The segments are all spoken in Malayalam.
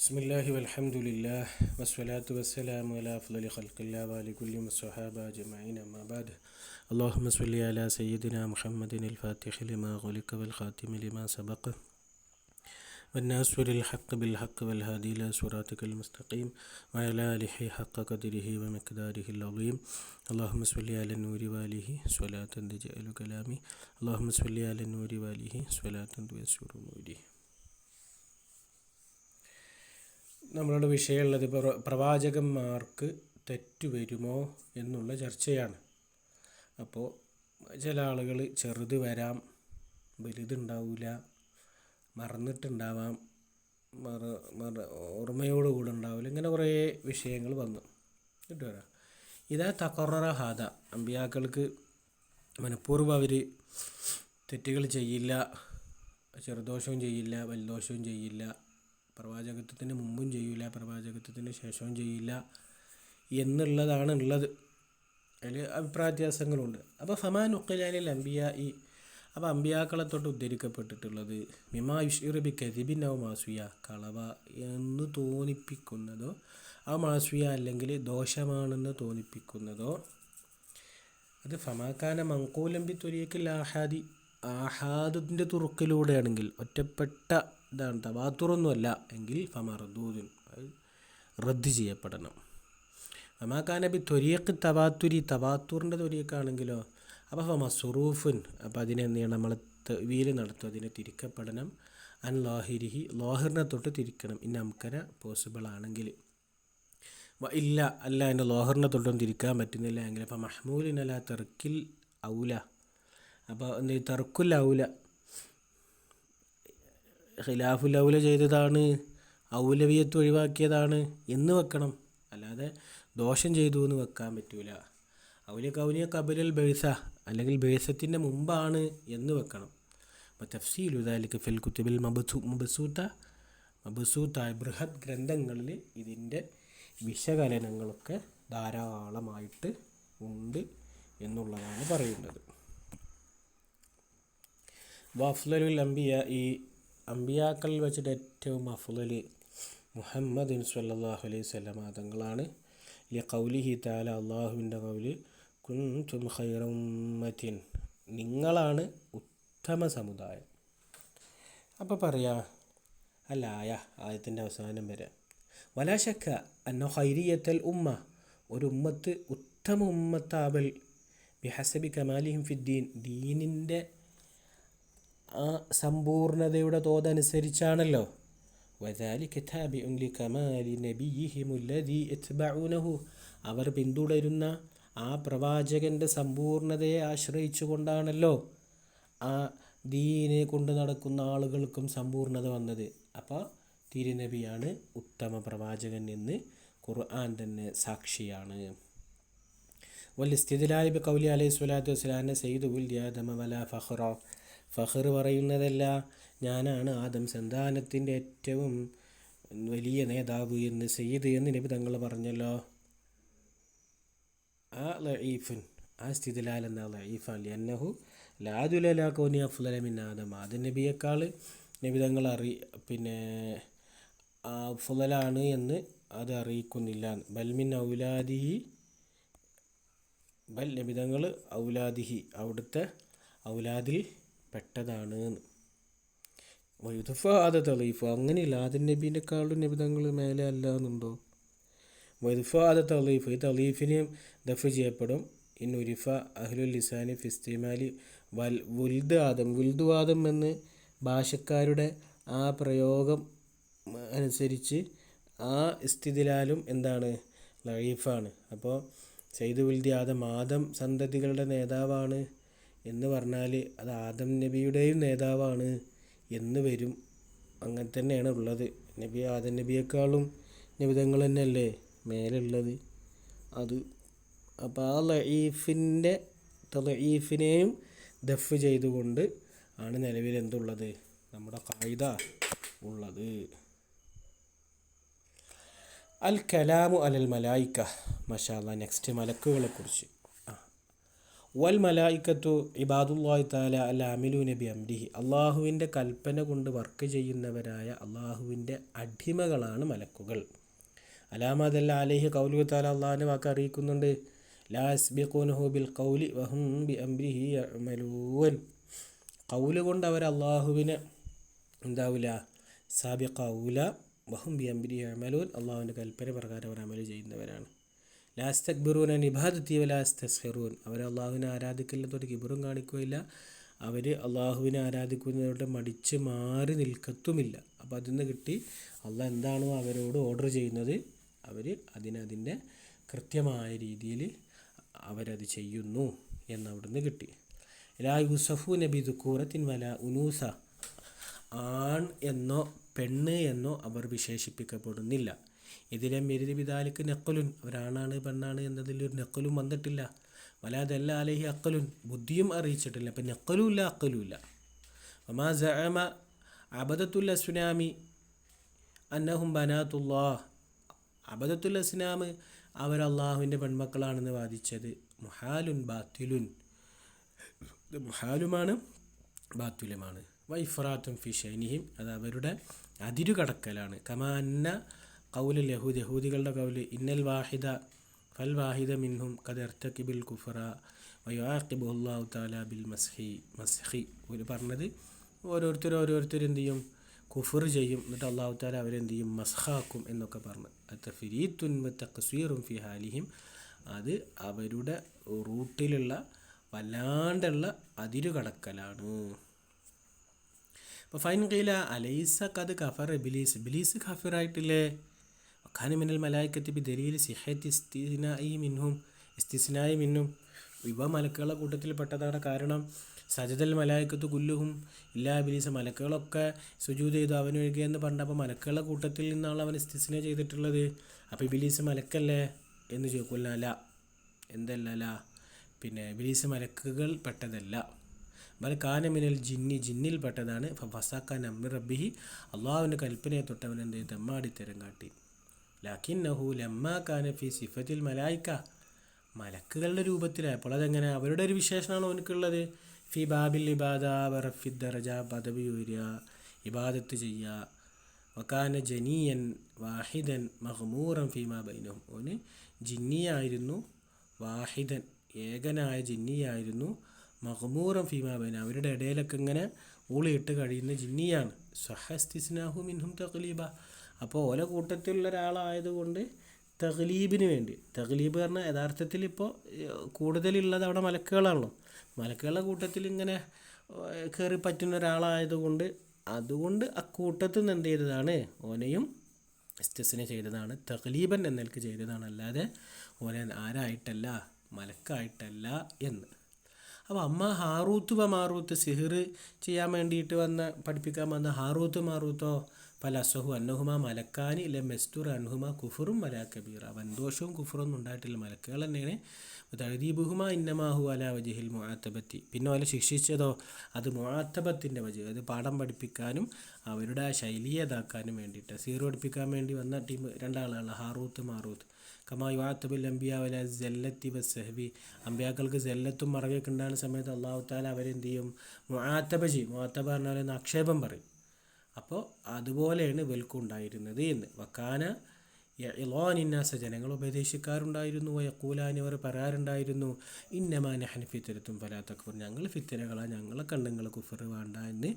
ബിസ്മില്ലാഹി വൽഹംദുലില്ലാഹ് വസ്സലാത്തു വസ്സലാമു അലാ അഫ്ളലി ഖൽഖില്ലാഹി വഅലാ കുല്ലി വസ്സഹാബ അജ്മഈൻ അമ്മാ ബഅദ്. അല്ലാഹുമ്മ സ്വല്ലി അലാ സയ്യിദിനാ മുഹമ്മദിനിൽ ഫാത്തിഹി ലിമാ ഖുലിഖ വൽ ഖാതിമി ലിമാ സബഖ വന്നാസിറിൽ ഹഖ് ബിൽ ഹഖ് വൽ ഹാദി ഇലാ സിറാത്തിക്കൽ മുസ്തഖീം വഅലാ ആലിഹി ഹഖ ഖദ്രിഹി വമിഖ്ദാരിഹിൽ അളീം. അല്ലാഹുമ്മ സ്വല്ലി അലാ നൂരി വാലിഹി സ്വലാത്തൻ തജ്അലു കലാമി. അല്ലാഹുമ്മ സ്വല്ലി അലാ നൂരി വാലിഹി സ്വലാത്തൻ തുയസ്സിറു നൂരി. നമ്മളുടെ വിഷയമുള്ളത് പ്രവാചകന്മാർക്ക് തെറ്റ് വരുമോ എന്നുള്ള ചർച്ചയാണ്. അപ്പോൾ ചില ആളുകൾ ചെറുത് വരാം, വലുതുണ്ടാവില്ല, മറന്നിട്ടുണ്ടാവാം, ഓർമ്മയോടുകൂടെ ഉണ്ടാവില്ല, ഇങ്ങനെ കുറേ വിഷയങ്ങൾ വന്നു കേട്ടോ. ഇതാ തഖററ ഹാദ, അമ്പിയാക്കൾക്ക് മനഃപൂർവ്വം അവർ തെറ്റുകൾ ചെയ്യില്ല, ചെറുദോഷവും ചെയ്യില്ല, വലുദോഷവും ചെയ്യില്ല, പ്രവാചകത്വത്തിന് മുമ്പും ചെയ്യില്ല, പ്രവാചകത്വത്തിന് ശേഷവും ചെയ്യില്ല എന്നുള്ളതാണ് ഉള്ളത്. അതിൽ അഭിപ്രായ വ്യത്യാസങ്ങളുണ്ട്. അപ്പോൾ ഫമാൻ ഉഖിലാനിൽ അംബിയാ ഈ അപ്പോൾ അമ്പിയാക്കളെ തൊട്ട് ഉദ്ധരിക്കപ്പെട്ടിട്ടുള്ളത് മിമാ യുഷ്ഇറു ബി കദിബിൻ ഔ മാസിയ, കളവ എന്ന് തോന്നിപ്പിക്കുന്നതോ ആ മാസിയ അല്ലെങ്കിൽ ദോഷമാണെന്ന് തോന്നിപ്പിക്കുന്നതോ അത് ഫമാക്കാന മങ്കൂലം ബി തുരീഖിൽ ആഹാദി, ആഹാദിൻ്റെ തുറുക്കിലൂടെയാണെങ്കിൽ, ഒറ്റപ്പെട്ട ഇതാണ്, തവാത്തുറൊന്നുമല്ല എങ്കിൽ ഫമർദൂദുൻ, അത് റദ്ദ് ചെയ്യപ്പെടണം. ഫമാക്കാന ബി ത്വരീഖ് തവാത്തുരി, തവാത്തൂറിൻ്റെ ത്വരീഖാണെങ്കിലോ അപ്പോൾ ഫമസ്റൂഫുൻ, അപ്പോൾ അതിനെ എന്ത് ചെയ്യണം, നമ്മൾ തവീൽ നടത്തും, അതിനെ തിരിക്കപ്പെടണം. അൻ ലാഹിരിഹി, ലാഹിറിനെ തൊട്ട് തിരിക്കണം, ഇന്ന അംകന പോസിബിൾ ആണെങ്കിൽ. ഇല്ല അല്ല, അതിൻ്റെ ലാഹിറിനെ തൊട്ടൊന്നും തിരിക്കാൻ പറ്റുന്നില്ല എങ്കിൽ അപ്പോൾ മഹ്മൂലിനല തെർക്കിൽ ഔല, അപ്പോൾ എന്ത് തെർക്കുൽ ഔല, ഖിലാഫുൽ ഔല ചെയ്തതാണ്, ഔലവിയത്ത് ഒഴിവാക്കിയതാണ് എന്ന് വെക്കണം. അല്ലാതെ ദോഷം ചെയ്തു എന്ന് വെക്കാൻ പറ്റൂല. ഔലിയ കൗനിയ കബിലൽ ബെയ്സ, അല്ലെങ്കിൽ ബെയ്സത്തിൻ്റെ മുമ്പാണ് എന്ന് വെക്കണം. അപ്പോൾ തഫ്സീലു ദാലിക ഫിൽ കുതുബിൽ മബ്സൂത്തായ ബൃഹത് ഗ്രന്ഥങ്ങളിൽ ഇതിൻ്റെ വിശകലനങ്ങളൊക്കെ ധാരാളമായിട്ട് ഉണ്ട് എന്നുള്ളതാണ് പറയുന്നത്. വഅഫ്ളലുൽ അംബിയ, ഈ അമ്പിയാക്കളിൽ വെച്ചിട്ട് ഏറ്റവും അഫ്ളൽ മുഹമ്മദ് സ്വല്ലല്ലാഹു അലൈഹി വസല്ലം തങ്ങളാണ്. ലിഖൗലിഹി തആല, അള്ളാഹുവിൻ്റെ ഖൗല്, കുൻതും ഖൈറ ഉമ്മത്തിൻ, നിങ്ങളാണ് ഉത്തമ സമുദായം. അപ്പോൾ പറയാ അല്ലായ, ആയത്തിൻ്റെ അവസാനം വരെ വലാ ശക്ക അന്ന ഖൈരിയത്തൽ ഉമ്മ, ഒരു ഉമ്മത്ത് ഉത്തമ ഉമ്മത്താവൽ ബിഹസബി കമാലിഹിം ഫിദ്ദീൻ, ദീനിൻ്റെ ആ സമ്പൂർണതയുടെ തോതനുസരിച്ചാണല്ലോ. വദാലിക താബിഉൻ ലികമാലി നബിയിഹിമുല്ലദീ ഇത്ബഊനഹു, അവർ പിന്തുടരുന്ന ആ പ്രവാചകൻ്റെ സമ്പൂർണതയെ ആശ്രയിച്ചു കൊണ്ടാണല്ലോ ആ ദീനെ കൊണ്ട് നടക്കുന്ന ആളുകൾക്കും സമ്പൂർണത വന്നത്. അപ്പോൾ തിരുനബിയാണ് ഉത്തമ പ്രവാചകൻ എന്ന് ഖുർആൻ തന്നെ സാക്ഷിയാണ്. വൽഇസ്തിദ്ലാലി ബിഖൗലി അലൈഹി സ്വലാത്തു വസ്സലാം സയ്യിദു വൽദി ആദമ വലാ ഫഖ്റ, ഫഖർ പറയുന്നതല്ല, ഞാനാണ് ആദം സന്താനത്തിൻ്റെ ഏറ്റവും വലിയ നേതാവ് എന്ന്, സയ്യിദ് എന്ന് നബി തങ്ങൾ പറഞ്ഞല്ലോ. ആ ലഈഫുൻ, ആ ഇസ്തിദ്ലാൽ എന്ന ലഈഫാൻ ലിഅന്നഹു ലാ ദുലല കൗനി അഫ്ളല മിൻ ആദം, ആദം നബിയേക്കാൾ നബി തങ്ങൾ അഫ്ളലാണ് എന്ന് അത് അറിയിക്കുന്നില്ല. ബൽ മിൻ ഔലാദിഹി, ബൽ നബി തങ്ങൾ ഔലാദിഹി, അവിടുത്തെ ഔലാദിൽ പെട്ടതാണ്. വയുദഫ ആദ തളീഫ്, അങ്ങനെയില്ല, ആദം നബീൻ്റെക്കാളും നബി തങ്ങൾ മേലെ അല്ല എന്നുണ്ടോ? വയുദഫ ആദ തളീഫ്, ഈ തളീഫിനെയും ദഫ് ചെയ്യപ്പെടും. ഇന്നുരിഫ അഹ്ലുൽ ലിസാനി ഫിസ്തിമാലി വുൽദ് ആദം, വുൽദു ആദം എന്ന് ഭാഷക്കാരുടെ ആ പ്രയോഗം അനുസരിച്ച് ആ ഇസ്തിദ്ലാലും എന്താണ്, ലഈഫാണ്. അപ്പോൾ സയ്യിദ് വുൽദി ആദം, ആദം സന്തതികളുടെ നേതാവാണ് എന്ന് പറഞ്ഞാൽ അത് ആദം നബിയുടെയും നേതാവാണ് എന്ന് വരും. അങ്ങനെ തന്നെയാണ് ഉള്ളത്. നബി ആദം നബിയേക്കാളും നബിതങ്ങൾ തന്നെയല്ലേ മേലുള്ളത് അത്. അപ്പോൾ ആ ലഈഫിനെയും ദഫ് ചെയ്തുകൊണ്ട് ആണ് നിലവിൽ എന്തുള്ളത്, നമ്മുടെ ഖായിദ ഉള്ളത്. അൽ കലാമു അലൽ മലായിക്ക, മാഷാ അല്ലാഹ്. നെക്സ്റ്റ് മലക്കുകളെ കുറിച്ച്. വൽ മലായിക്കത്തു ഇബാദുല്ലാഹി തആല അൽ ആമിലൂന ബി അംരിഹി, അള്ളാഹുവിൻ്റെ കൽപ്പന കൊണ്ട് വർക്ക് ചെയ്യുന്നവരായ അള്ളാഹുവിൻ്റെ അടിമകളാണ് മലക്കുകൾ. അലാമതല്ല അലൈഹി ഖൗലുഹു തആല, അള്ളാഹുവിൻ്റെ വാക്ക് അറിയിക്കുന്നുണ്ട്, ലാ യസ്ബിഖൂനഹു ബിൽ ഖൗലി വഹും ബി അംരിഹി യഅമലൂൻ. ഖൗല് കൊണ്ട് അവർ അള്ളാഹുവിനെ എന്താവില്ല, സാബിഖാവൂല, വഹും ബി അംരിഹി യഅമലൂൻ, അള്ളാഹുവിൻ്റെ കൽപ്പന പ്രകാരം അവർ അമൽ ചെയ്യുന്നവരാണ്. ലാ യസ്തക്ബിറൂന അൻ ഇബാദത്തി വലാ യസ്തസ്ഖിറൂൻ, അവർ അള്ളാഹുവിനെ ആരാധിക്കില്ലാത്തോട്ട് കിബറും കാണിക്കുകയില്ല, അവർ അള്ളാഹുവിനെ ആരാധിക്കുന്നവരുടെ മടിച്ച് മാറി നിൽക്കത്തുമില്ല. അപ്പോൾ അതിൽ നിന്ന് കിട്ടി അള്ളാഹ് എന്താണോ അവരോട് ഓർഡർ ചെയ്യുന്നത് അവർ അതിൻ്റെ കൃത്യമായ രീതിയിൽ അവരത് ചെയ്യുന്നു എന്നവിടുന്ന് കിട്ടി. ലാ യൂസഫു നബി ദുക്കൂറത്തിൻ വല ഉനൂസ, ആൺ എന്നോ പെണ്ണ് എന്നോ അവർ വിശേഷിപ്പിക്കപ്പെടുന്നില്ല. ഇതിലും എരുതി വിദാലിക്ക് നക്കലുൻ, അവരാണാണ് പെണ്ണാണ് എന്നതിലൊരു നക്കലും വന്നിട്ടില്ല. വലാദല്ല അലൈഹി അക്കലുൻ, ബുദ്ധിയും അറിയിച്ചിട്ടില്ല. അപ്പം നക്കലും ഇല്ല അക്കലും ഇല്ല. വമാ സഅമ അബദത്തുൽ അസ്നാമി അന്നഹും ബനാത്തുല്ലാഹ്, അബദത്തുൽ അസ്നാം അവർ അള്ളാഹുവിൻ്റെ പെൺമക്കളാണെന്ന് വാദിച്ചത് മുഹാലുൻ ബാത്തിലുൻ, ഇത് മുഹാലുമാണ് ബാത്തുലുമാണ്. വൈഫറാത്തും ഫി ഷൈനിഹിം, അത് അവരുടെ അതിരു കടക്കലാണ്. കമാ അന്ന ഖൗലുൽ യഹൂദ്, യഹൂദികളുടെ കൗല്, ഇന്നൽ വാഹിദ ഫൽ വാഹിദ മിൻഹും ഖദ് ഇർതകിബിൽ കുഫറ വയുആഖിബുഹു അല്ലാഹു തആല ബിൽ മസ്ഖി. ഒരു പറഞ്ഞത് ഓരോരുത്തർ എന്ത് ചെയ്യും, കുഫർ ചെയ്യും, എന്നിട്ട് അള്ളാഹു തആല അവരെന്ത് ചെയ്യും, മസ്ഖാക്കും എന്നൊക്കെ പറഞ്ഞു. തഫരീത്തുൻ വതഖ്സീറുൻ ഫി ഹാലിഹിം, അത് അവരുടെ റൂട്ടിലുള്ള വല്ലാണ്ടുള്ള അതിരു കടക്കലാണ്. അപ്പോൾ ഫൈൻ ഖീല അലൈസ ഖദ് കഫറ ഇബ്ലീസ്, ഇബ്ലീസ് കഫിറായിട്ടില്ലേ? ഖാന മിനൽ മലായിക്കത്തി ബി ദലീൽ സിഹത്തി ഇസ്തിസ്നായി മിന്നും, ഇവ മലക്കുകളുടെ കൂട്ടത്തിൽ പെട്ടതാണ്. കാരണം സജദൽ മലായിക്കത്ത് കുല്ലുഹും ഇല്ലാ ഇബ്ലീസ്, മലക്കുകളൊക്കെ സുജൂദ് ചെയ്തു അവൻ ഒഴികെയെന്ന് പറഞ്ഞപ്പോൾ മലക്കുകളുടെ കൂട്ടത്തിൽ നിന്നാണ് അവൻ ഇസ്തിസ്ന ചെയ്തിട്ടുള്ളത്. അപ്പോൾ ഇബ്ലീസ് മലക്കല്ലേ എന്ന് ചോദിക്കില്ല. അല്ല, എന്തല്ല, പിന്നെ ഇബ്ലീസ് മലക്കുകൾ പെട്ടതല്ല. ബൽ കാന മിനൽ ജിന്നി, ജിന്നിൽ പെട്ടതാണ്. ഫസാക്കാൻ അമ്മിർ റബ്ബിഹി, അള്ളാഹുവിൻ്റെ കൽപ്പനയെ തൊട്ടവൻ എന്ത് ചെയ്ത് തെമ്മാടിത്തരം കാട്ടി. ലാക്കിന്നഹു ലമ്മാ കാന ഫി സിഫത്തിൽ മലായിക്ക, മലക്കുകളുടെ രൂപത്തിലായപ്പോൾ അതെങ്ങനെ, അവരുടെ ഒരു വിശേഷണമാണ് അവനക്കുള്ളത്. ഫി ബാബിൽ ഇബാദ വറഫി ദറജ, പദവി ഉയരുക, ഇബാദത്ത് ചെയ്യുക. വക്കാന ജനീയൻ വാഹിദൻ മഹ്മൂറൻ ഫീമാ ബൈനഹും, ഓന് ജിന്നിയായിരുന്നു, വാഹിദൻ ഏകനായ ജിന്നിയായിരുന്നു, മഹ്മൂറൻ ഫീമാ ബൈന അവരുടെ ഇടയിലൊക്കെ ഇങ്ങനെ ഊളിയിട്ട് കഴിയുന്ന ജിന്നിയാണ്. സഹസ്തിസ്നാഹു മിൻഹും തഖ്ലീബ, അപ്പോൾ ഓല കൂട്ടത്തിലുള്ള ഒരാളായതുകൊണ്ട് തഗ്ലീബിന് വേണ്ടി, തഗ്ലീബ് പറഞ്ഞാൽ യഥാർത്ഥത്തിൽ ഇപ്പോൾ കൂടുതലുള്ളത് അവിടെ മലക്കുകളാണല്ലോ, മലക്കുകളുടെ കൂട്ടത്തിൽ ഇങ്ങനെ കയറി പറ്റുന്ന ഒരാളായതുകൊണ്ട് അതുകൊണ്ട് അക്കൂട്ടത്തിൽ നിന്ന് എന്ത് ചെയ്തതാണ്, ഓനെയും ഇസ്തിസ്ന ചെയ്തതാണ്, തഗ്ലീബൻ എന്നൽക്ക് ചെയ്തതാണ്, അല്ലാതെ ഓനെ ആരായിട്ടല്ല, മലക്കായിട്ടല്ല എന്ന്. അപ്പോൾ അമ്മ ഹാറൂത്ത് മാറൂത്ത് സിഹിർ ചെയ്യാൻ വേണ്ടിയിട്ട് പഠിപ്പിക്കാൻ വന്ന ഹാറൂത്ത് മാറൂത്തോ പല അസഹു അന്നഹുമ മലക്കാനി ഇല്ല മെസ്തുർ അൻഹുമ കുഫറും മലാ കബീറ, വൻദോഷവും കുഫറൊന്നും ഉണ്ടായിട്ടില്ല, മലക്കുകൾ തന്നെയാണ്. തഴദീബുഹുമ ഇന്നമാഹു അല വജിഹിൽ മുആത്തബത്തി, പിന്നെ അവരെ ശിക്ഷിച്ചതോ അത് മുആത്തബത്തിൻ്റെ വജി, അത് പാഠം പഠിപ്പിക്കാനും അവരുടെ ആ ശൈലിയെ ഇതാക്കാനും വേണ്ടിയിട്ട്. സിഹിർ പഠിപ്പിക്കാൻ വേണ്ടി വന്ന ടീം രണ്ടാളാണ് ഹാറൂത്ത് മാറൂത്ത്. കമാ യുആത്തബിൽ അംബിയ വല ജല്ലത്തി വസ്സഹബി, അമ്പിയാക്കൾക്ക് ജല്ലത്തും മറവിയൊക്കെ ഉണ്ടാകുന്ന സമയത്ത് അള്ളാഹു താല അവരെന്ത് ചെയ്യും, മുആത്തബ ചെയ്യും. മുആത്തബ പറഞ്ഞാൽ ആക്ഷേപം പറയും. അപ്പോൾ അതുപോലെയാണ് ഇവൽക്കും ഉണ്ടായിരുന്നത് എന്ന്. വക്കാന ഇളാനിന്നാസ, ജനങ്ങൾ ഉപദേശിക്കാറുണ്ടായിരുന്നു. യഖൂലാനി, അവർ പറയാറുണ്ടായിരുന്നു, ഇന്നമാ നഹ്നു ഫിത്നത്തുൻ ഫലാ തക്ഫുർ, ഞങ്ങൾ ഫിത്നകളാണ്, ഞങ്ങളെ കണ്ട് നിങ്ങൾ കുഫർ വേണ്ട എന്ന്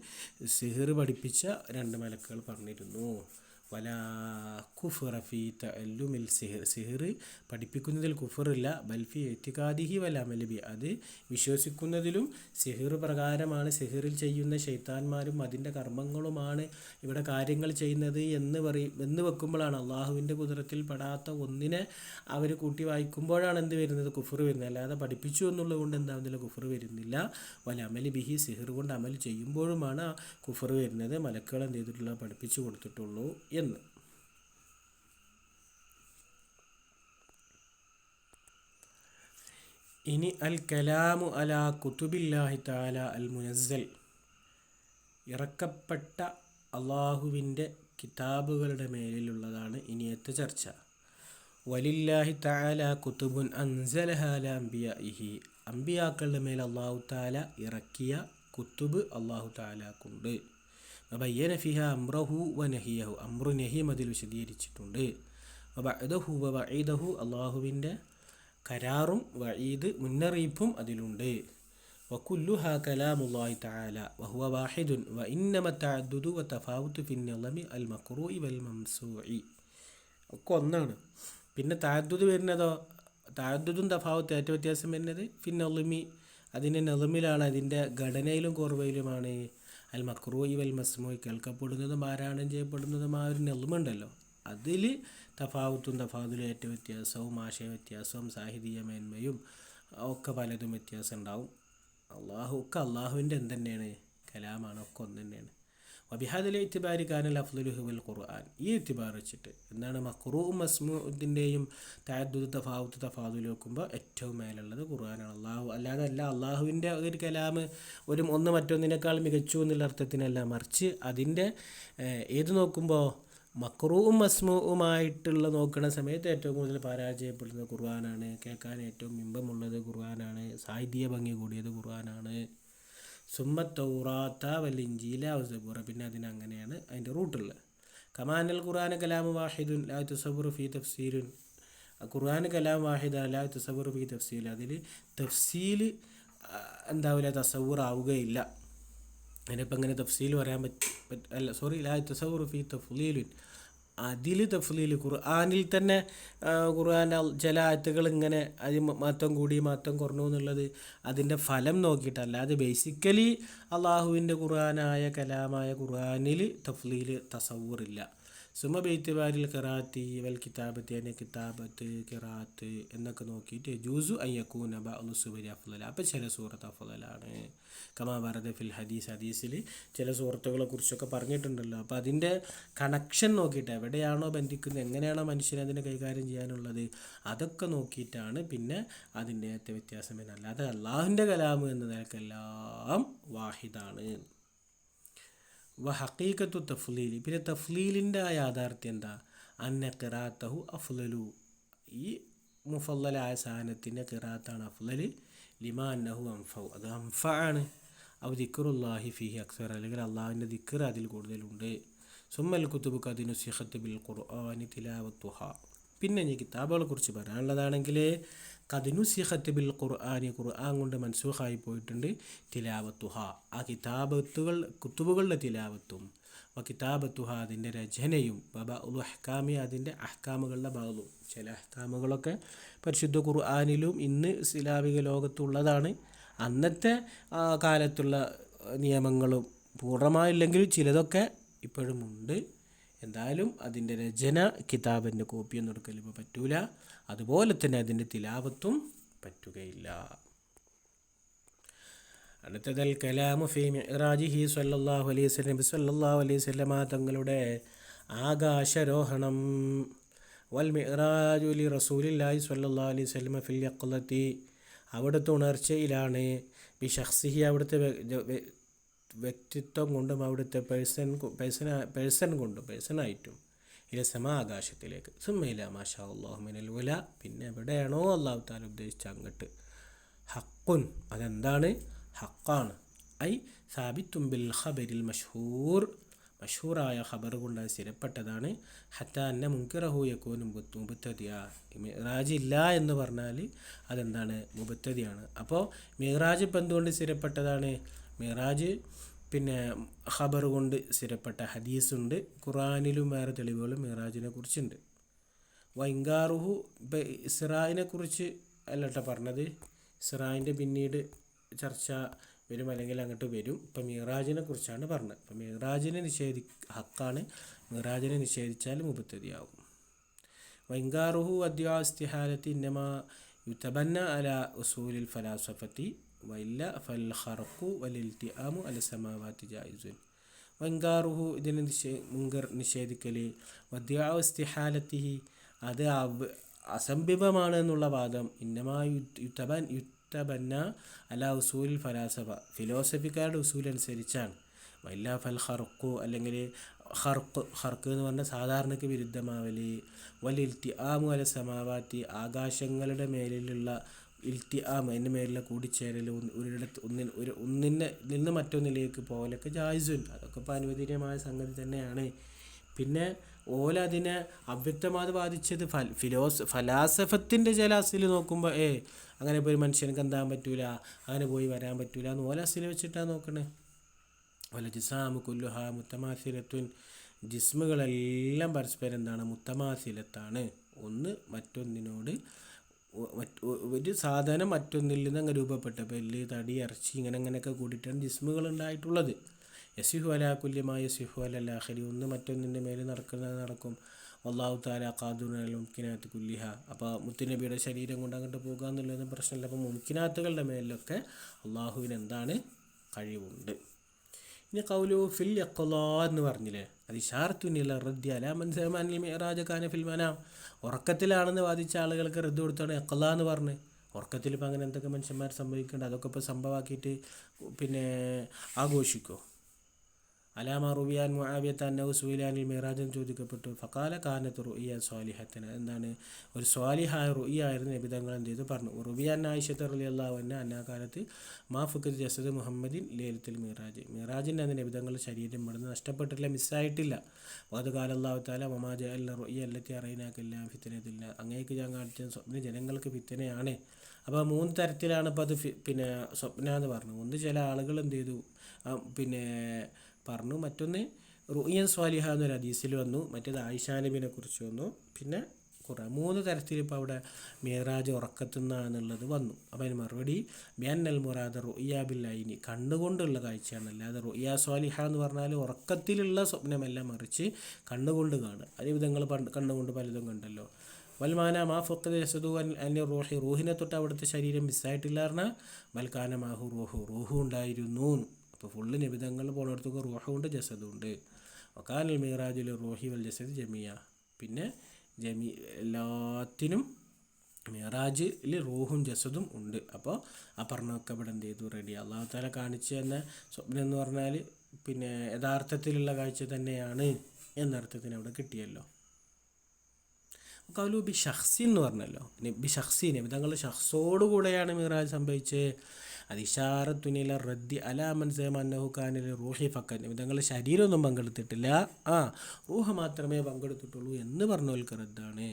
സിഹിർ പഠിപ്പിച്ച രണ്ട് മലക്കുകൾ പറഞ്ഞിരുന്നു. വലാ കുഫ്റ ഫീ തഅല്ലുമിൽ സിഹിർ, സിഹിർ പഠിപ്പിക്കുന്നതിൽ കുഫറില്ല. ബൽഫി ഇത്തിഖാദിഹി വൽ അമലി ബി, അത് വിശ്വസിക്കുന്നതിലും സിഹിർ പ്രകാരമാണ്, സിഹിറിൽ ചെയ്യുന്ന ശൈത്താന്മാരും അതിൻ്റെ കർമ്മങ്ങളുമാണ് ഇവിടെ കാര്യങ്ങൾ ചെയ്യുന്നത് എന്ന് വെക്കുമ്പോഴാണ് അള്ളാഹുവിൻ്റെ കുദറത്തിൽ പെടാത്ത ഒന്നിനെ അവർ കൂട്ടി വായിക്കുമ്പോഴാണ് എന്ത് വരുന്നത്, കുഫർ വരുന്നത്. അല്ലാതെ പഠിപ്പിച്ചു എന്നുള്ളത് കൊണ്ട് എന്താവുന്നില്ല, കുഫർ വരുന്നില്ല. വൽ അമലി ബിഹി, സിഹിർ കൊണ്ട് അമൽ ചെയ്യുമ്പോഴുമാണ് കുഫർ വരുന്നത്. മലക്കുകൾ എന്ത് ചെയ്തിട്ടുള്ള പഠിപ്പിച്ചു കൊടുത്തിട്ടുള്ളൂ എന്ന്. ഇനി അൽ കലാമു അലാ കുതുബില്ലാഹി തആല അൽ മുനസ്സൽ, ഇറക്കപ്പെട്ട അള്ളാഹുവിൻ്റെ കിതാബുകളുടെ മേലിലുള്ളതാണ് ഇനിയത്തെ ചർച്ച. വലില്ലാഹി തആല കുതുബുൻ അൻസലഹ അലാ അംബിയാഇഹി, അംബിയാക്കളുടെ മേൽ അല്ലാഹു തആല ഇറക്കിയ കുത്തുബ് അല്ലാഹു തആലക്കുണ്ട്. വബയ്യന ഫിഹ അംറഹു വനഹിയഹു, അംറു നഹിയും അതിൽ വിശദീകരിച്ചിട്ടുണ്ട്. വബഅദഹു വവഈദഹു, അല്ലാഹുവിൻ്റെ കരാറും വഈദ് മുന്നറിയിപ്പും അതിലുണ്ട്. വകുല്ലുഹാ കലാമുല്ലാഹി തആല വഹുവ വാഹിദുൻ വഇന്നമ തഅദ്ദുദു വതഫാവുതു ഫിന്നളമി അൽ മഖ്റൂഇ വൽ മംസൂഇ, ഒക്കെ ഒന്നാണ്. പിന്നെ തഅദ്ദുദ് വരുന്നതോ, തഅദ്ദുദും തഫാവുത്തും ഏറ്റവും വ്യത്യാസം വരുന്നത് ഫിന്നളമി, അതിൻ്റെ നളമിലാണ്, അതിൻ്റെ ഘടനയിലും കുറവയിലുമാണ്. അൽ മഖ്റൂഇ വൽ മസ്മൂഇ, കേൾക്കപ്പെടുന്നതും പാരായണം ചെയ്യപ്പെടുന്നതും ആ ഒരു നളമുണ്ടല്ലോ, അതിൽ തഫാവുത്തും തഫാദുലും ഏറ്റവും വ്യത്യാസവും ആശയ വ്യത്യാസവും സാഹിതീയ മേന്മയും ഒക്കെ പലതും വ്യത്യാസം ഉണ്ടാവും. അള്ളാഹുവിൻ്റെ എന്ത് തന്നെയാണ്, കലാമാണ്, ഒക്കെ ഒന്ന് തന്നെയാണ്. വബിഹാദിൽ ഇത്തിബാരി കാനൽ അഫ്ളലു ഹുവൽ ഖുർആൻ, ഈ ഇത്തിബാർ വെച്ചിട്ട് എന്താണ് മഖ്റൂഉം മസ്മൂഇൻ്റെയും തഅദ്ദുദ് തഫാവുത്ത് തഫാദുൽ വെക്കുമ്പോൾ ഏറ്റവും മേലുള്ളത് ഖുർആനാണ്. അല്ലാതെ അള്ളാഹുവിൻ്റെ ഒരു കലാം ഒന്ന് മറ്റൊന്നിനേക്കാൾ മികച്ചു എന്നുള്ള അർത്ഥത്തിനല്ല, മറിച്ച് അതിൻ്റെ ഏത് നോക്കുമ്പോൾ മഖ്റൂഉം മസ്മൂഉമായിട്ടുള്ള നോക്കുന്ന സമയത്ത് ഏറ്റവും കൂടുതൽ പരാജയപ്പെടുന്നത് ഖുർആനാണ്. കേൾക്കാൻ ഏറ്റവും ഇമ്പമുള്ളത് ഖുർആനാണ്. സാഹിത്യ ഭംഗി കൂടിയത് ഖുർആനാണ്. സുമ്മ തൗറാത്ത വൽ ഇൻജീല വസ്സബൂറ, പിന്നെ അതിനങ്ങനെയാണ് അതിൻ്റെ റൂട്ടുള്ളത്. കമാനൽ ഖുർആൻ കലാമു വാഹിദുൻ ലാ തസവ്വുറു ഫീ തഫ്സീലുൻ, ഖുർആൻ കലാം വാഹിദാണ് ലാ തസവ്വുറു ഫീ തഫ്സീൽ, അതിൽ തഫ്സീൽ എന്താവില്ല, തസവ്വുർ ആവുകയില്ല. അതിനിപ്പോൾ ഇങ്ങനെ തഫ്സീൽ പറയാൻ ലാ തസവ്വുറു ഫീ തഫ്ളീലുൻ, അതിൽ തഫ്ളീൽ ഖുർആനിൽ തന്നെ ഖുർആൻ്റെ ചില ആയത്തുകൾ ഇങ്ങനെ അത് മാറ്റം കൂടി മാറ്റം കുറഞ്ഞു എന്നുള്ളത് അതിൻ്റെ ഫലം നോക്കിയിട്ടല്ല. അത് ബേസിക്കലി അള്ളാഹുവിൻ്റെ ഖുർആനായ കലാമായ ഖുർആനിൽ തഫ്ളീൽ തസവ്വുറില്ല. സുമ ബൈത്തിബാരിൽ ഖിറാഅത്തി വൽ കിതാബത്തി, അതിനെ കിതാബത്ത് ഖിറാഅത്ത് എന്നൊക്കെ നോക്കിയിട്ട് ജൂസു അയ്യക്കൂന ബഅ്ദു സുവരി അഫ്ളല, അപ്പോൾ ചില സൂറത്ത് അഫ്ളലാണ്. കമാ വറദ ഫിൽ ഹദീസ്, ഹദീസിൽ ചില സൂറത്തുകളെ കുറിച്ചൊക്കെ പറഞ്ഞിട്ടുണ്ടല്ലോ. അപ്പോൾ അതിൻ്റെ കണക്ഷൻ നോക്കിയിട്ട് എവിടെയാണോ ബന്ധിക്കുന്നത്, എങ്ങനെയാണോ മനുഷ്യനെ അതിനെ കൈകാര്യം ചെയ്യാനുള്ളത്, അതൊക്കെ നോക്കിയിട്ടാണ് പിന്നെ അതിൻ്റെ ഏറ്റവും വ്യത്യാസം വരുന്നത്. അല്ലാതെ അള്ളാഹുവിൻ്റെ കലാം എന്ന നിലക്കെല്ലാം വാഹിദാണ്. ഹഖീഖത്തു തഫ്ളീൽ, പിന്നെ തഫ്ളീലിൻ്റെ ആ യാഥാർത്ഥ്യം എന്താ, അന്ന ഖിറാഅത്തഹു അഫ്ളലു, ഈ മുഫല്ലലായ സാധനത്തിൻ്റെ ഖിറാഅത്താണ് അഫ്ളൽ. ലിമാ അന്നഹു അൻഫഉ, അത് അൻഫഅാണ്. ഔ ദിക്റുല്ലാഹി ഫീഹി അക്സർ, അല്ലെങ്കിൽ അള്ളാഹുവിൻ്റെ ദിക്ർ അതിൽ കൂടുതലുണ്ട്. സുമ്മൽ കുതുബു ഖദ് നുസിഖത് ബിൽ ഖുർആനി തിലാവത്തുഹ, പിന്നെ ഈ കിതാബുകളെ കുറിച്ച് പറയാനുള്ളതാണെങ്കിൽ ഖദ് നുസിഖത് ബിൽ ഖുർആനി, ഖുർആൻ കൊണ്ട് മൻസൂഖായി പോയിട്ടുണ്ട്. തിലാവത്തുഹ, ആ കുത്തുബുകളുടെ തിലാവത്തും കിതാബത്തുഹ, അതിൻ്റെ രചനയും ബഅ്ദു അഹ്കാമി, അതിൻ്റെ അഹ്കാമുകളുടെ ബഅ്ദു, ചില അഹ്കാമുകളൊക്കെ പരിശുദ്ധ ഖുർആനിലും ഇന്ന് ഇസ്ലാമിക ലോകത്തുള്ളതാണ്. അന്നത്തെ കാലത്തുള്ള നിയമങ്ങളും പൂർണ്ണമായില്ലെങ്കിൽ ചിലതൊക്കെ ഇപ്പോഴും ഉണ്ട്. എന്തായാലും അതിൻ്റെ രചന കിതാബിൻ്റെ കോപ്പിയൊന്നും എടുക്കൽ ഇപ്പോൾ പറ്റൂല, അതുപോലെ തന്നെ അതിൻ്റെ തിലാവത്തും പറ്റുകയില്ല. അടുത്തതൽ കലാമു ഫീ മിഅ്റാജിഹി സ്വല്ലല്ലാഹു അലൈഹി വസല്ലം, നബി സ്വല്ലല്ലാഹു അലൈഹി വസല്ലമ തങ്ങളുടെ ആകാശരോഹണം. വൽ മിഅ്റാജു ലി റസൂലില്ലാഹി സ്വല്ലല്ലാഹു അലൈഹി വസല്ലമ ഫിൽ യഖ്ളതി, അവിടുത്തെ ഉണർച്ചയിലാണ്. ബി ശഖ്സിഹി, അവിടുത്തെ വ്യക്തിത്വം കൊണ്ടും അവിടുത്തെ പേഴ്സണായിട്ടും ഇല സമാ, ആകാശത്തിലേക്ക്. സുമ്മയില മാഷാ അല്ലാഹു മിനൽ ഉല, പിന്നെ എവിടെയാണോ അല്ലാഹു തആല ഉദ്ദേശിച്ച അങ്ങോട്ട്. ഹഖുൻ, അതെന്താണ്, ഹഖാണ്. ഐ സാബിത്തും ബിൽ ഖബരിൽ മഷ്ഹൂർ, മഷ്ഹൂറായ ഖബർ കൊണ്ട് അത് സ്ഥിരപ്പെട്ടതാണ്. ഹത്താ അന്ന മുൻകിറഹു യകൂനു മുബ്തദിഅ, മിഅ്റാജ് ഇല്ല എന്ന് പറഞ്ഞാൽ അതെന്താണ്, മുബ്തദിയാണ്. അപ്പോൾ മിഅ്റാജ് ഇപ്പം എന്തുകൊണ്ട് സ്ഥിരപ്പെട്ടതാണ്, മിഅ്റാജ് പിന്നെ ഖബർ കൊണ്ട് സ്ഥിരപ്പെട്ട ഹദീസുണ്ട്. ഖുർആനിലും വേറെ തെളിവുകളും മിഅ്റാജിനെ കുറിച്ചുണ്ട്. വൈങ്കാറുഹു, ഇപ്പം ഇസ്രായിനെ കുറിച്ച് അല്ലട്ടോ പറഞ്ഞത്, ഇസ്രായിൻ്റെ പിന്നീട് ചർച്ച വരും, അല്ലെങ്കിൽ അങ്ങോട്ട് വരും. ഇപ്പം മിഅ്റാജിനെ കുറിച്ചാണ് പറഞ്ഞത്. അപ്പം മിഅ്റാജിനെ ഹക്കാണ്, മിഅ്റാജിനെ നിഷേധിച്ചാൽ മുബ്തദിയാവും. വൈങ്കാറുഹു അദ്യാ ഇസ്തിഹാലത്തി ഇന്നമാ യുതബന്ന അല ഉസൂലിൽ ഫലാസഫത്തി വഇല്ല ഫൽ ഖർഖു വൽ ഇൽതിആമു അല സമാവാതി ജായിസുൻ. വൈങ്കാറുഹു, ഇതിനെ നിഷേധിക്കൽ, വദ്യാ ഇസ്തിഹാലത്തിഹി, അത് അസംഭവമാണ് എന്നുള്ള വാദം, ഇന്നമാ യുതബന്ന അല ഉസൂലിൽ ഫലാസഫ, ഫിലോസഫിക്കാരുടെ ഉസൂൽ അനുസരിച്ചാണ്. വഇല്ല ഫൽ ഖർഖു, അല്ലെങ്കിൽ ഹർക്ക് എന്ന് പറഞ്ഞാൽ സാധാരണക്ക് വിരുദ്ധമാവൽ, വൽ അല സമാവാത്തി ആകാശങ്ങളുടെ മേലിലുള്ള അതിൻ്റെ മേലുള്ള കൂടിച്ചേരൽ, ഒരിടത്ത് ഒന്നിനെ നിന്ന് മറ്റൊന്നിലേക്ക് പോകലൊക്കെ ജായിസുൻ, അതൊക്കെ ഇപ്പോൾ അനുവദനീയമായ സംഗതി തന്നെയാണ്. പിന്നെ അതിനെ അവ്യക്തമാത് ബാധിച്ചത് ഫലാസഫത്തിൻ്റെ ചില അസിൽ നോക്കുമ്പോൾ അങ്ങനെ പോയി മനുഷ്യനക്ക് എന്താൻ പറ്റൂല, അങ്ങനെ പോയി വരാൻ പറ്റൂല എന്ന് അസിൽ വെച്ചിട്ടാണ് നോക്കണേ. ജിസാമു കുല്ലുഹ മുത്തമാസിലത്തുൻ, ജിസ്മുകളെല്ലാം പരസ്പരം എന്താണ്, മുത്തമാസിലത്താണ്. ഒന്ന് മറ്റൊന്നിനോട് ഒരു സാധനം മറ്റൊന്നിൽ നിന്ന് അങ്ങ് രൂപപ്പെട്ട പെല്ല്, തടി, ഇറച്ചി അങ്ങനെയൊക്കെ കൂടിയിട്ടാണ് ജിസ്മുകൾ ഉണ്ടായിട്ടുള്ളത്. യസിഹു അലാ കുല്യമായ യസിഹു അലാഹരി, ഒന്ന് മറ്റൊന്നിൻ്റെ മേലെ നടക്കും. അള്ളാഹു താല ഖാദിറുൻ മുംകിനാത്ത് കുല്ലിഹ, അപ്പോൾ മുത്തുനബിയുടെ ശരീരം കൊണ്ട് അങ്ങോട്ട് പോകുക എന്നുള്ളതൊന്നും പ്രശ്നമില്ല. അപ്പോൾ മുംകിനാത്തുകളുടെ മേലിലൊക്കെ അള്ളാഹുവിന് എന്താണ്, കഴിവുണ്ട്. ഇനി ഖൗലു ഫിൽ യഖ്ളാ എന്ന് പറഞ്ഞില്ലേ, അത് ഇശാറത്തുനില റദ്ദി അലാ മൻ സഅമ അനിൽ മിഅ്റാജ കാന ഫിൽ മനാം, ഉറക്കത്തിലാണെന്ന് വാദിച്ച ആളുകൾക്ക് റദ്ദ് കൊടുത്താണ് യഖ്ളാ എന്ന് പറഞ്ഞ്. ഉറക്കത്തിൽ ഇപ്പോൾ അങ്ങനെ എന്തൊക്കെ മനുഷ്യന്മാർ സംഭവിക്കേണ്ട, അതൊക്കെ ഇപ്പോൾ സംഭവമാക്കിയിട്ട് പിന്നെ ആഘോഷിക്കുമോ? അലാമ റുബിയാൻ മുആവിയത അന്നഹു സുഇല അനിൽ മിഅ്റാജ് എന്ന് ചോദിക്കപ്പെട്ടു. ഫഖാല കാനത്ത് റുഇയ സ്വാലിഹത്തൻ, എന്താണ്, ഒരു സ്വാലിഹായ റുഇയ ആയിരുന്നു. നബിതങ്ങൾ എന്ത് ചെയ്തു പറഞ്ഞു. റുബിയാൻ ആയിഷത്ത് റളിയല്ലാഹു അൻഹ അന്നാ കാലത്ത് മാ ഫുഖിദ ജസദ് മുഹമ്മദിൻ ലൈലത്തുൽ മിഅ്റാജ്, മിഅ്റാജിൻ്റെ അന്ന് നബിതങ്ങളുടെ ശരീരം ഇവിടുന്ന് നഷ്ടപ്പെട്ടിട്ടില്ല, മിസ്സായിട്ടില്ല. വഖദ് ഖാല അല്ലാഹു തആല വമാ ജഅൽന റുഇയ അല്ലത്തി അറൈനാക ഇല്ലാ ഫിത്നത്തുൽ, അങ്ങേക്ക് ഞാൻ കാണിച്ച സ്വപ്നം ജനങ്ങൾക്ക് ഫിത്നയാണ്. അപ്പോൾ 3 തരത്തിലാണ് ഇപ്പോൾ അത് പിന്നെ സ്വപ്ന എന്ന് പറഞ്ഞു. ഒന്ന് ചില ആളുകൾ എന്ത് ചെയ്തു പിന്നെ പറഞ്ഞു, മറ്റൊന്ന് റുഇയൻ സ്വാലിഹ എന്നൊരു ഹദീസിൽ വന്നു, മറ്റേത് ആയിഷാ നബിനെ കുറിച്ച് വന്നു, പിന്നെ 3 തരത്തിൽ ഇപ്പോൾ അവിടെ മിഅ്റാജ് ഉറക്കത്തുനിന്നാന്നുള്ളത് വന്നു. അപ്പോൾ അതിന് മറുപടി ബിഅന്നൽ മുറാദ റുഇയ ബിൽ ഐനി, കണ്ണുകൊണ്ടുള്ള കാഴ്ചയാണ്, അല്ലാതെ റുഇയ സ്വാലിഹ എന്ന് പറഞ്ഞാൽ ഉറക്കത്തിലുള്ള സ്വപ്നമല്ല, മറിച്ച് കണ്ണുകൊണ്ട് കാണുക. അതേ വിധങ്ങൾ കണ്ണുകൊണ്ട് പലതും കണ്ടല്ലോ. വൽമാന മാ ഫഖദ ജസദു അൻ റൂഹി, റൂഹിനെ തൊട്ട് അവിടുത്തെ ശരീരം മിസ്സായിട്ടില്ല പറഞ്ഞാൽ വൽക്കാന മാഹു റൂഹു ഉണ്ടായിരുന്നു. അപ്പോൾ ഫുള്ള് നിബിധങ്ങൾ പോണടത്തൊക്കെ റൂഹുണ്ട് ജസദുണ്ട്. വക്കാനൽ മിഅ്റാജുൽ റൂഹി വൽ ജസദ് ജമിയ, പിന്നെ എല്ലാത്തിനും മിഅ്റാജിൽ റൂഹും ജസദും ഉണ്ട്. അപ്പോൾ ആ പറഞ്ഞൊക്കെ ഇവിടെ എന്ത് ചെയ്തു, റെഡി. അല്ലാഹു തആല കാണിച്ചു തന്ന സ്വപ്നം എന്ന് പറഞ്ഞാൽ പിന്നെ യഥാർത്ഥത്തിലുള്ള കാഴ്ച തന്നെയാണ് എന്നർത്ഥത്തിന് അവിടെ കിട്ടിയല്ലോ. കൗലു ബി ഷഖ്സി എന്ന് പറഞ്ഞല്ലോ, ബി ഷഖ്സി നബിതങ്ങളുടെ ഷഖ്സോടുകൂടെയാണ് മിഅ്റാജ് സംഭവിച്ചത്. അത് ഇശാറത്തുനില റദ്ദി അലാ മൻ സഅമ അന്നഹു കാന റൂഹി ഫഖത്ത്, നബിതങ്ങളുടെ ശരീരമൊന്നും പങ്കെടുത്തിട്ടില്ല, റൂഹ് മാത്രമേ പങ്കെടുത്തിട്ടുള്ളൂ എന്ന് പറഞ്ഞവർക്ക് റദ്ദാണ്.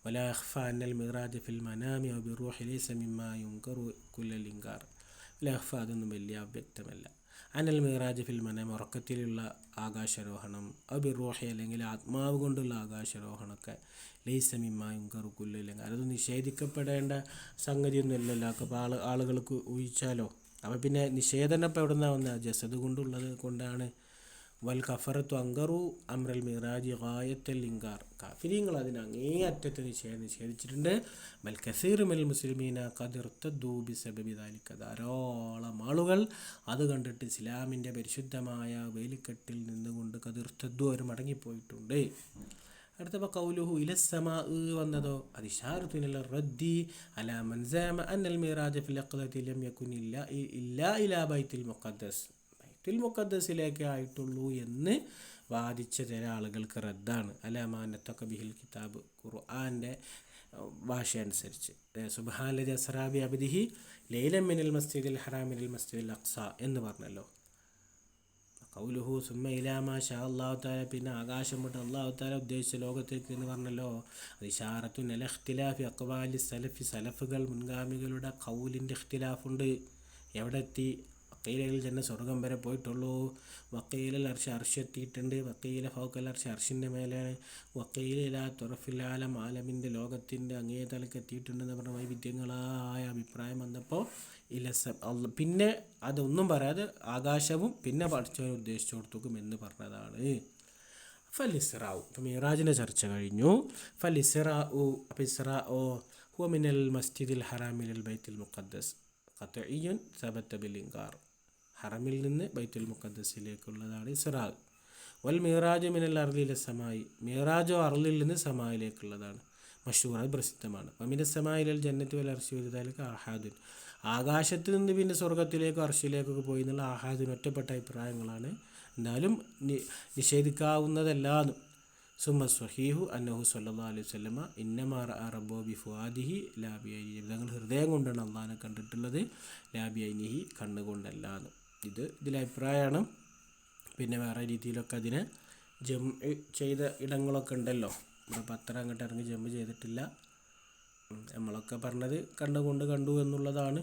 വലാ യഖ്ഫ അന്നൽ മിഅ്റാജ് ഫിൽ മനാമി വ ബിറൂഹി ലൈസ മിമ്മാ യുൻകറു കുല്ലൽ ഇൻകാർ, വലാ യഖ്ഫ അതൊന്നും വലിയ അവ്യക്തമല്ല. അനൽ മിഅ്റാജ് ഫിൽ മനാം, ഉറക്കത്തിലുള്ള ആകാശാരോഹണം, വ ബിറൂഹി അല്ലെങ്കിൽ ആത്മാവ് കൊണ്ടുള്ള ആകാശാരോഹണമൊക്കെ ലൈസ മിമ്മാ യുൻകറു കുല്ലൽ ഇൻകാർ, അതൊന്നും നിഷേധിക്കപ്പെടേണ്ട സംഗതിയൊന്നുമില്ലല്ലോ. അപ്പോൾ ആളുകൾക്ക് ഊഹിച്ചാലോ. അപ്പോൾ പിന്നെ നിഷേധനം ഇപ്പോൾ എവിടെ നിന്നാണ് വന്നത്, ജസദ് കൊണ്ടുള്ളത് കൊണ്ടാണ്. വൽ കഫറത്തു അങ്കറു അമ്രൽ മിഅ്റാജി ഗായത്തൽ ഇൻകാർ, കാഫിരീങ്ങൾ അതിന് അങ്ങേയറ്റത്ത് നിഷേധിച്ചിട്ടുണ്ട്. ബൽ കസീറു മിനൽ മുസ്ലിമീന ഖദ് ഇർതദ്ദു ബിസബബി ദാലിക, ധാരാളം ആളുകൾ അത് കണ്ടിട്ട് ഇസ്ലാമിൻ്റെ പരിശുദ്ധമായ വേലിക്കെട്ടിൽ നിന്നുകൊണ്ട് ഖദ് ഇർതദ്ദു, അവർ മടങ്ങിപ്പോയിട്ടുണ്ട്. അടുത്തപ്പോൾ കൗലുഹു ഇലസ്സമാ വന്നതോ, അത് ഇശാറത്തുനില റദ്ദി അലാ മൻ സഅമ അന്നൽ മിഅ്റാജ ഫിൽ യഖ്ളതി ലം യകുൻ ഇല്ലാ ഇലാ ബൈത്തുൽ മുഖദ്ദസ്, ബൈത്തുൽ മുഖദ്ദസിലേക്ക് ആയിട്ടുള്ളൂ എന്ന് വാദിച്ച ചില ആളുകൾക്ക് റദ്ദാണ്. അലാമാനത്തൊക്കെ ബിഹിൽ കിതാബ്, ഖുർആൻ്റെ ഭാഷ അനുസരിച്ച്. സുബ്ഹാനല്ലദി അസ്റാ ബി അബ്ദിഹി ലൈലൻ മിനൽ മസ്ജിദിൽ ഹറാം മിനൽ മസ്ജിദിൽ അഖ്സ എന്ന് പറഞ്ഞല്ലോ. കൗലുഹു സുമ്മ ഇലാ മാ ഷാ അല്ലാഹു തആല, പിന്നെ ആകാശം വിട്ട് അല്ലാഹു തആല ഉദ്ദേശിച്ച ലോകത്തേക്ക് എന്ന് പറഞ്ഞല്ലോ. അത് ഇശാറത്തുൻ അല ഇഖ്തിലാഫി അഖ്വാലി സലഫി, സലഫുകൾ മുൻഗാമികളുടെ ഖൗലിൻ്റെ ഇഖ്തിലാഫുണ്ട്. എവിടെ എത്തി? വക്കീലയിൽ ജന്ന സ്വർഗം വരെ പോയിട്ടുള്ളൂ, വക്കീലൽ അർശ് എത്തിയിട്ടുണ്ട്, വക്കീല ഫൗക്കൽ അർഷിൻ്റെ മേലെയാണ്, വക്കീല തുറഫിൽ ആലം, ആലമിൻ്റെ ലോകത്തിൻ്റെ അങ്ങേ തലക്ക് എത്തിയിട്ടുണ്ടെന്ന് പറഞ്ഞ വൈവിധ്യങ്ങളായ അഭിപ്രായം വന്നപ്പോൾ പിന്നെ അതൊന്നും പറയാതെ ആകാശവും പിന്നെ പഠിച്ചവനെ ഉദ്ദേശിച്ചു കൊടുത്തുക്കും എന്ന് പറഞ്ഞതാണ്. ഫലിസ്റാവു, ഇപ്പം മിഅ്റാജിൻ്റെ ചർച്ച കഴിഞ്ഞു. ഫലിസ്റാവു, അപ്പം ഇസ്റാഉ ഹുവ മിനൽ മസ്ജിദിൽ ഹറാമിൽ ബൈത്തുൽ മുഖദ്ദസ് ഖത്ഇയ്യൻ സബത ബിൽ ഇൻകാർ, ഹറമിൽ നിന്ന് ബൈത്തുൽ മുഖദ്ദസിലേക്കുള്ളതാണ് ഇസ്റാ. വൽ മിഅ്റാജ് മിനൽ അർളി ഇല സമായി, മിഅ്റാജോ അർളിൽ നിന്ന് സമായിലേക്കുള്ളതാണ്. മഷൂർ, അത് പ്രസിദ്ധമാണ്. വമിന സമായിലൽ ജന്നത്തി വൽ അർശി വലുതാലേക്ക് ആഹാദുൻ, ആകാശത്ത് നിന്ന് പിന്നെ സ്വർഗത്തിലേക്കോ അർശിലേക്കൊക്കെ പോയി എന്നുള്ള ആഹാദിന് ഒറ്റപ്പെട്ട അഭിപ്രായങ്ങളാണ് എന്നാലും നിഷേധിക്കാവുന്നതല്ലാന്നും. സുമ്മ സ്വഹീഹു അന്നഹു സല്ലല്ലാഹു അലൈഹി വസല്ലമ ഇന്നമാ റഅ റബ്ബഹു ബിഫുആദിഹി ലാ ബിഐനിഹി. തങ്ങൾ ഹൃദയം കൊണ്ടാണ് അള്ളാഹിനെ കണ്ടിട്ടുള്ളത്, ലാ ബിഐനിഹി കണ്ണുകൊണ്ടല്ലാന്ന്. ഇതിലെ അഭിപ്രായമാണ്. പിന്നെ വേറെ രീതിയിലൊക്കെ അതിനെ ചെയ്ത ഇടങ്ങളൊക്കെ ഉണ്ടല്ലോ. ഇവിടെ പത്രം അങ്ങോട്ട് ഇറങ്ങി ജമ്പ് ചെയ്തിട്ടില്ല. നമ്മളൊക്കെ പറഞ്ഞത് കണ്ണുകൊണ്ട് കണ്ടു എന്നുള്ളതാണ്.